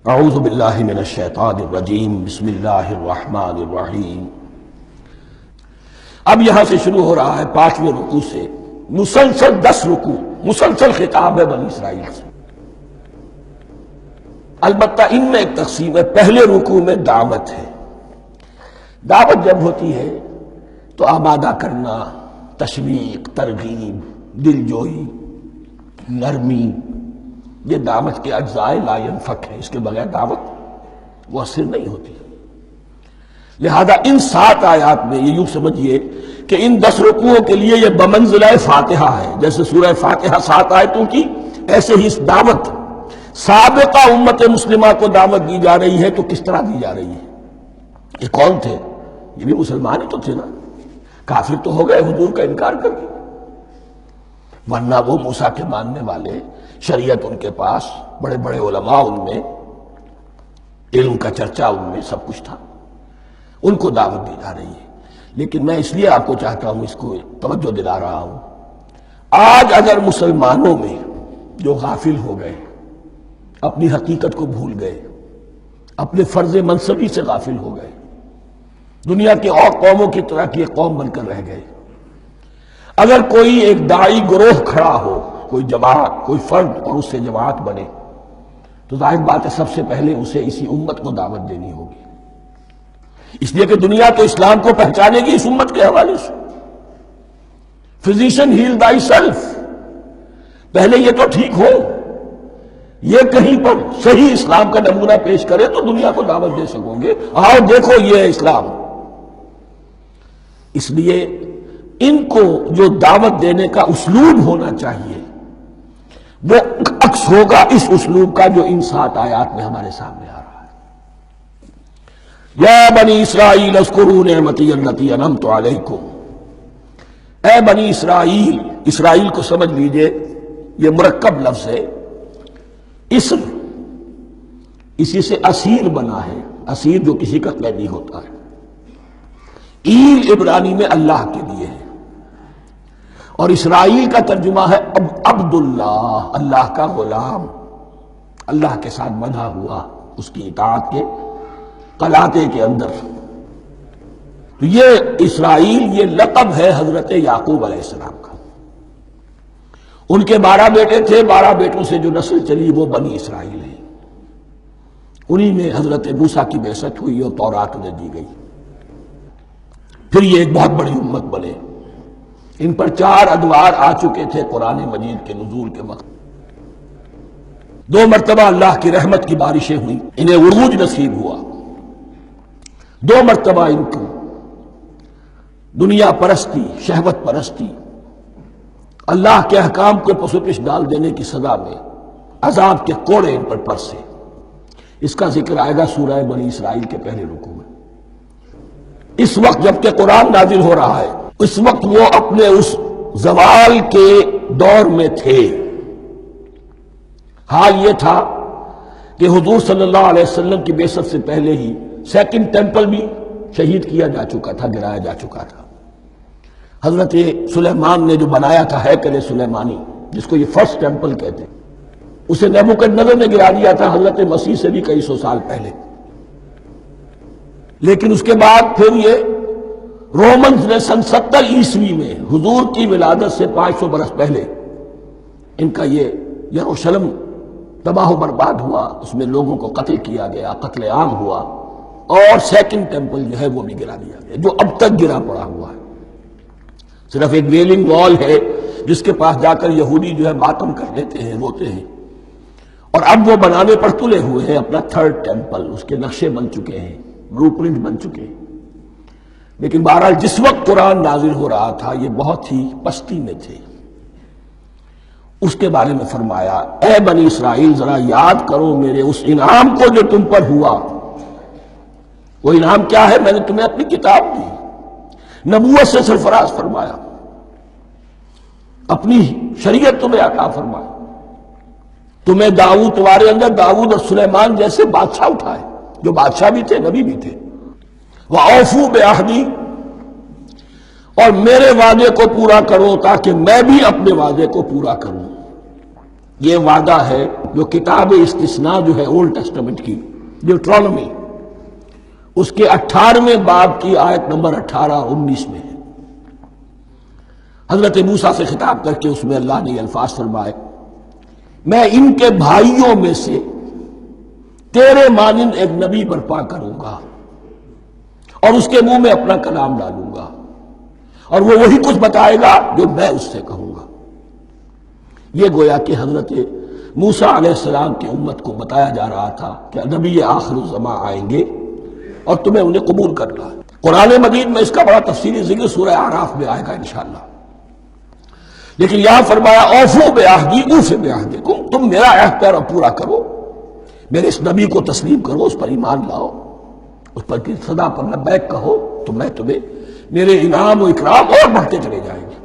اعوذ باللہ من الشیطان الرجیم بسم اللہ الرحمن الرحیم۔ اب یہاں سے شروع ہو رہا ہے 5ویں رکوع سے مسلسل 10 رکوع، مسلسل خطاب ہے بنی اسرائیل سے۔ البتہ ان میں ایک تقسیم ہے، پہلے رکوع میں دعوت ہے۔ دعوت جب ہوتی ہے تو آمادہ کرنا، تشویق، ترغیب، دل جوئی، نرمی، یہ دعوت کے اجزاء لا ينفک ہے، اس کے بغیر دعوت مؤثر نہیں ہوتی۔ لہذا ان 7 آیات میں یہ یوں سمجھیے کہ ان 10 رکوعوں کے لیے یہ بمنزلہ فاتحہ ہے۔ جیسے سورہ فاتحہ 7 آیتوں کی، ایسے ہی اس دعوت سابقہ امت مسلمہ کو دعوت دی جا رہی ہے۔ تو کس طرح دی جا رہی ہے؟ یہ کون تھے؟ یہ بھی مسلمان ہی تو تھے نا، کافر تو ہو گئے حضور کا انکار کر کے، ورنہ وہ موسیٰ کے ماننے والے، شریعت ان کے پاس، بڑے بڑے علماء ان میں، علم کا چرچا ان میں، سب کچھ تھا، ان کو دعوت دی جا رہی ہے۔ لیکن میں اس لیے آپ کو چاہتا ہوں، اس کو توجہ دلا رہا ہوں، آج اگر مسلمانوں میں جو غافل ہو گئے، اپنی حقیقت کو بھول گئے، اپنے فرض منصبی سے غافل ہو گئے، دنیا کے اور قوموں کی طرح کی ایک قوم بن کر رہ گئے، اگر کوئی ایک داعی گروہ کھڑا ہو، کوئی جماعت، کوئی فرد، اور اس سے جماعت بنے، تو ظاہر بات ہے سب سے پہلے اسے اسی امت کو دعوت دینی ہوگی، اس لیے کہ دنیا تو اسلام کو پہچانے گی اس امت کے حوالے سے۔ فزیشین ہیل تھائی سیلف، پہلے یہ تو ٹھیک ہو، یہ کہیں پر صحیح اسلام کا نمونہ پیش کرے تو دنیا کو دعوت دے سکو گے، آؤ دیکھو یہ ہے اسلام۔ اس لیے ان کو جو دعوت دینے کا اسلوب ہونا چاہیے وہ عکس ہوگا اس اسلوب کا جو ان 7 آیات میں ہمارے سامنے آ رہا ہے۔ یا بنی اسرائیل اذکروا نعمتی التی انعمت علیکم، اے بنی اسرائیل، اسرائیل کو سمجھ لیجئے یہ مرکب لفظ ہے، اسم، اسی سے اسیر بنا ہے، اسیر جو کسی کا قیدی ہوتا ہے۔ ایل عبرانی میں اللہ کے لیے ہے، اور اسرائیل کا ترجمہ ہے عبداللہ، اللہ کا غلام، اللہ کے ساتھ بندھا ہوا، اس کی اطاعت کے قلاتے کے اندر۔ تو یہ اسرائیل، یہ لقب ہے حضرت یعقوب علیہ السلام کا۔ ان کے 12 بیٹے تھے، 12 بیٹوں سے جو نسل چلی وہ بنی اسرائیل ہے، انہی میں حضرت موسیٰ کی بعثت ہوئی اور تورات انہیں دی گئی، پھر یہ ایک بہت بڑی امت بنے۔ ان پر 4 ادوار آ چکے تھے قرآن مجید کے نزول کے وقت، 2 مرتبہ اللہ کی رحمت کی بارشیں ہوئیں، انہیں عروج نصیب ہوا، 2 مرتبہ ان کو دنیا پرستی، شہوت پرستی، اللہ کے احکام کو پس و پش ڈال دینے کی سزا میں عذاب کے کوڑے ان پر پرسے۔ اس کا ذکر آئے گا سورہ بنی اسرائیل کے پہلے رکوع میں۔ اس وقت جب کہ قرآن نازل ہو رہا ہے، اس وقت وہ اپنے اس زوال کے دور میں تھے۔ حال یہ تھا کہ حضور صلی اللہ علیہ وسلم کی بعثت سے پہلے ہی 2nd ٹیمپل بھی شہید کیا جا چکا تھا، گرایا جا چکا تھا۔ حضرت سلیمان نے جو بنایا تھا ہیکل سلیمانی، جس کو یہ 1st ٹیمپل کہتے ہیں، اسے نیبوکدنضر نے گرا دیا تھا حضرت مسیح سے بھی کئی 100 سال پہلے۔ لیکن اس کے بعد پھر یہ رومنز نے سن 70 عیسوی میں حضور کی ولادت سے 500 برس پہلے ان کا یہ یروشلم تباہ و برباد ہوا، اس میں لوگوں کو قتل کیا گیا، قتل عام ہوا، اور 2nd ٹیمپل جو ہے وہ بھی گرا دیا گیا، جو اب تک گرا پڑا ہوا ہے۔ صرف ایک ویلنگ وال ہے جس کے پاس جا کر یہودی جو ہے ماتم کر لیتے ہیں، روتے ہیں، اور اب وہ بنانے پر تلے ہوئے ہیں اپنا 3rd ٹیمپل، اس کے نقشے بن چکے ہیں، بلو پرنٹ بن چکے ہیں۔ لیکن بہرحال جس وقت قرآن نازل ہو رہا تھا یہ بہت ہی پستی میں تھے۔ اس کے بارے میں فرمایا، اے بنی اسرائیل ذرا یاد کرو میرے اس انعام کو جو تم پر ہوا۔ وہ انعام کیا ہے؟ میں نے تمہیں اپنی کتاب دی، نبوت سے سرفراز فرمایا، اپنی شریعت تمہیں عطا فرمائی، تمہیں داؤد، تمہارے اندر داؤد اور سلیمان جیسے بادشاہ اٹھائے، جو بادشاہ بھی تھے، نبی بھی تھے۔ وَأَوْفُوا بِعَهْدِي، اور میرے وعدے کو پورا کرو تاکہ میں بھی اپنے وعدے کو پورا کروں۔ یہ وعدہ ہے جو کتاب استثناء جو ہے اولڈ ٹیسٹمنٹ کی ڈیوٹرانومی، اس کے 18ویں باب کی آیت نمبر 18-19 میں ہے۔ حضرت موسیٰ سے خطاب کر کے اس میں اللہ نے یہ الفاظ فرمائے، میں ان کے بھائیوں میں سے تیرے مانند ایک نبی برپا کروں گا اور اس کے منہ میں اپنا کلام ڈالوں گا، اور وہ وہی کچھ بتائے گا جو میں اس سے کہوں گا۔ یہ گویا کہ حضرت موسیٰ علیہ السلام کی امت کو بتایا جا رہا تھا کہ نبی آخر الزماں آئیں گے اور تمہیں انہیں قبول کرنا ہے۔ قرآن مجید میں اس کا بڑا تفصیلی ذکر سورہ اعراف میں آئے گا انشاءاللہ، لیکن یہاں فرمایا اوفوا بعہدی اوف بعہدکم، تم میرا عہد پیرا پورا کرو، میرے اس نبی کو تسلیم کرو، اس پر ایمان لاؤ، اس پر کی صدا پر لبیک کہو، تو میں تمہیں میرے انعام و اکرام اور بڑھتے چلے جائیں گے۔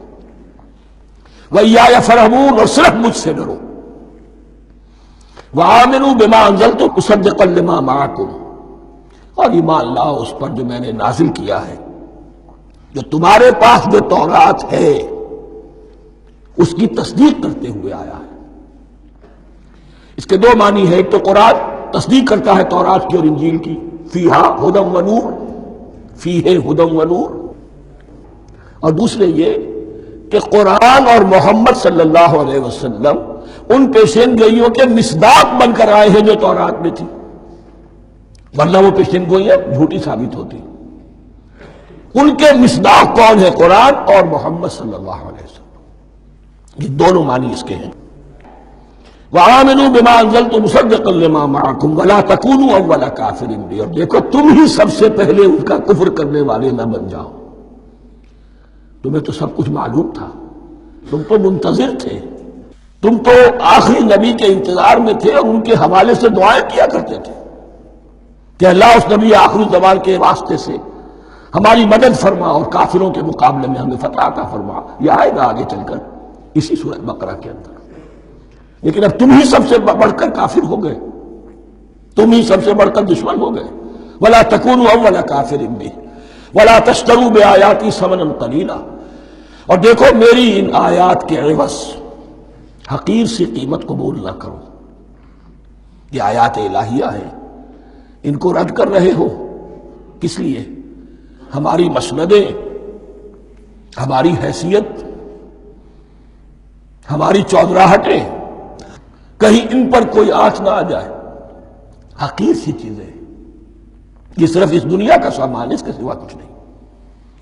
وَإِيَّايَ فَارْهَبُونِ، اور صرف مجھ سے ڈرو۔ وَآمِنُوا بِمَا أَنزَلْتُ مُصَدِّقًا لِمَا مَعَكُمْ، اور ایمان لاؤ اس پر جو میں نے نازل کیا ہے، جو تمہارے پاس جو تورات ہے اس کی تصدیق کرتے ہوئے آیا ہے۔ اس کے دو معنی ہے، ایک تو قرآن تصدیق کرتا ہے تورات کی اور انجیل کی، فیہا ھدی ونور، فیہ ھدی ونور، اور دوسرے یہ کہ قرآن اور محمد صلی اللہ علیہ وسلم ان پیشین گوئیوں کے مصداق بن کر آئے ہیں جو تورات میں تھی، ورنہ وہ پیشین گوئیاں جھوٹی ثابت ہوتی۔ ان کے مصداق کون ہے؟ قرآن اور محمد صلی اللہ علیہ وسلم، یہ دونوں معنی اس کے ہیں۔ وَآمِنُوا بِمَا أَنزَلْتُ مُصَدِّقًا لِمَا مَعَكُمْ وَلَا تَكُونُوا أَوَّلَ كَافِرٍ بِهِ، اور دیکھو تم ہی سب سے پہلے ان کا کفر کرنے والے نہ بن جاؤ۔ تمہیں تو سب کچھ معلوم تھا، تم تو منتظر تھے، تم تو آخری نبی کے انتظار میں تھے اور ان کے حوالے سے دعائیں کیا کرتے تھے کہ اللہ اس نبی آخری زمان کے واسطے سے ہماری مدد فرما اور کافروں کے مقابلے میں ہمیں فتح عطا فرما۔ یہ آئے گا آگے چل کر اسی سورۃ بقرہ کے اندر۔ لیکن اب تم ہی سب سے بڑھ کر کافر ہو گئے، تم ہی سب سے بڑھ کر دشمن ہو گئے۔ وَلَا تَكُونُوا أَوَّلَ كَافِرٍ بِهِ وَلَا تَشْتَرُوا بِآيَاتِي ثَمَنًا قَلِيلًا، اور دیکھو میری ان آیات کے عوض حقیر سی قیمت قبول نہ کرو۔ یہ آیات الہیہ ہیں، ان کو رد کر رہے ہو کس لیے؟ ہماری مسندیں، ہماری حیثیت، ہماری چودراہٹیں، کہیں ان پر کوئی آنچ نہ آ جائے۔ حقیر سی چیزیں، یہ صرف اس دنیا کا سامان ہے، اس کے سوا کچھ نہیں۔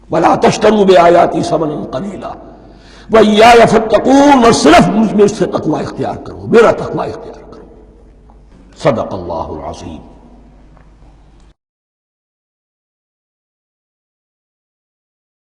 وَلَا تَشْتَرُوا بِآيَاتِي ثَمَنًا قَلِيلًا وَإِيَّايَ فَاتَّقُونِ، اور صرف مجھ سے تقوی اختیار کرو، میرا تقوی اختیار کرو۔ صدق اللہ العظیم۔